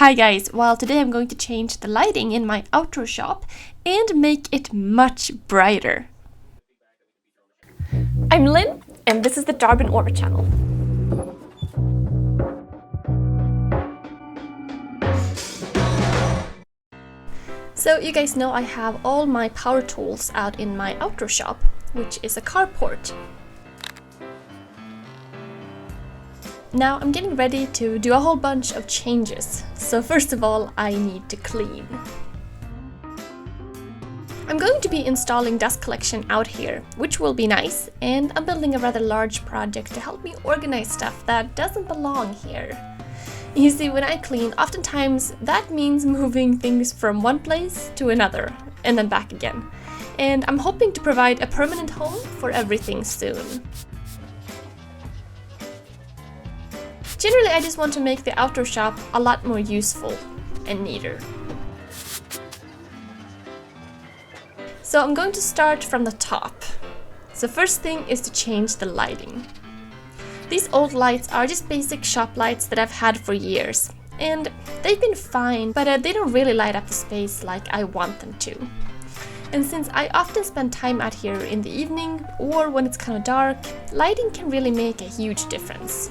Hi guys, well today I'm going to change the lighting in my outdoor shop and make it much brighter. I'm Linn and this is the Darbin Orvar channel. So you guys know I have all my power tools out in my outdoor shop, which is a carport. Now I'm getting ready to do a whole bunch of changes, so first of all I need to clean. I'm going to be installing dust collection out here, which will be nice, and I'm building a rather large project to help me organize stuff that doesn't belong here. You see, when I clean, oftentimes that means moving things from one place to another, and then back again. And I'm hoping to provide a permanent home for everything soon. Generally, I just want to make the outdoor shop a lot more useful and neater. So I'm going to start from the top. So first thing is to change the lighting. These old lights are just basic shop lights that I've had for years, and they've been fine, but they don't really light up the space like I want them to. And since I often spend time out here in the evening or when it's kind of dark, lighting can really make a huge difference.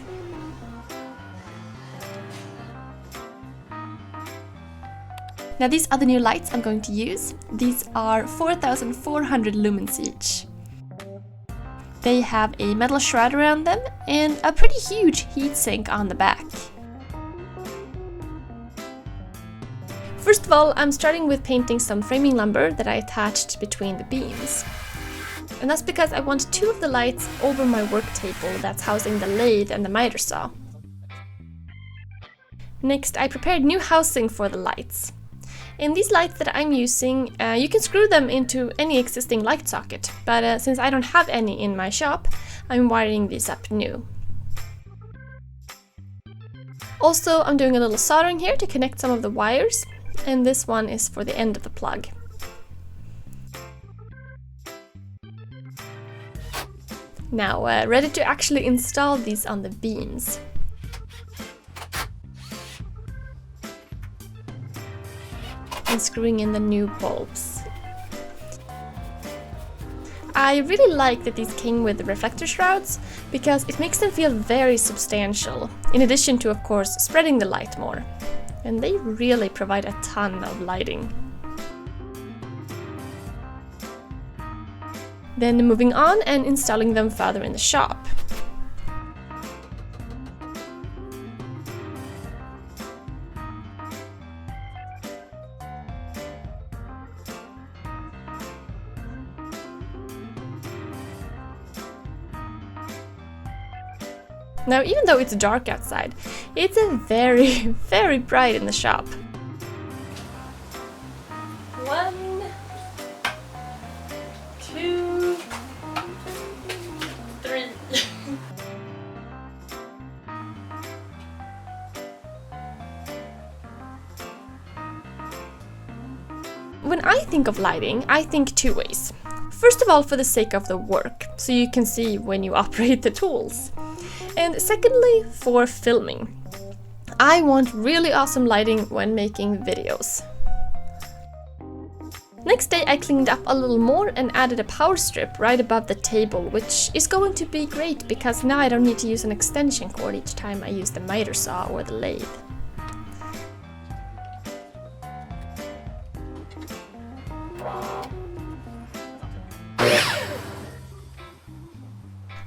Now these are the new lights I'm going to use. These are 4,400 lumens each. They have a metal shroud around them and a pretty huge heatsink on the back. First of all, I'm starting with painting some framing lumber that I attached between the beams. And that's because I want two of the lights over my work table that's housing the lathe and the miter saw. Next, I prepared new housing for the lights. In these lights that I'm using, you can screw them into any existing light socket, but since I don't have any in my shop, I'm wiring these up new. Also, I'm doing a little soldering here to connect some of the wires, and this one is for the end of the plug. Now, ready to actually install these on the beams. And screwing in the new bulbs. I really like that these came with the reflector shrouds because it makes them feel very substantial, in addition to, of course, spreading the light more. And they really provide a ton of lighting. Then moving on and installing them further in the shop. Now, even though it's dark outside, it's very, very bright in the shop. 1, 2, 3. When I think of lighting, I think two ways. First of all, for the sake of the work, so you can see when you operate the tools. And secondly, for filming. I want really awesome lighting when making videos. Next day I cleaned up a little more and added a power strip right above the table, which is going to be great because now I don't need to use an extension cord each time I use the miter saw or the lathe.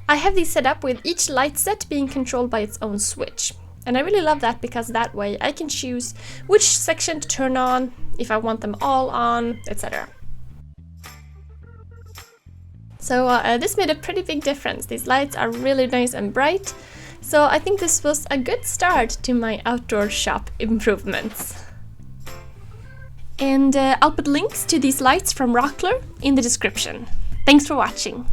I have these set up with each light set being controlled by its own switch. And I really love that because that way I can choose which section to turn on, if I want them all on, etc. So this made a pretty big difference. These lights are really nice and bright. So I think this was a good start to my outdoor shop improvements. And I'll put links to these lights from Rockler in the description. Thanks for watching.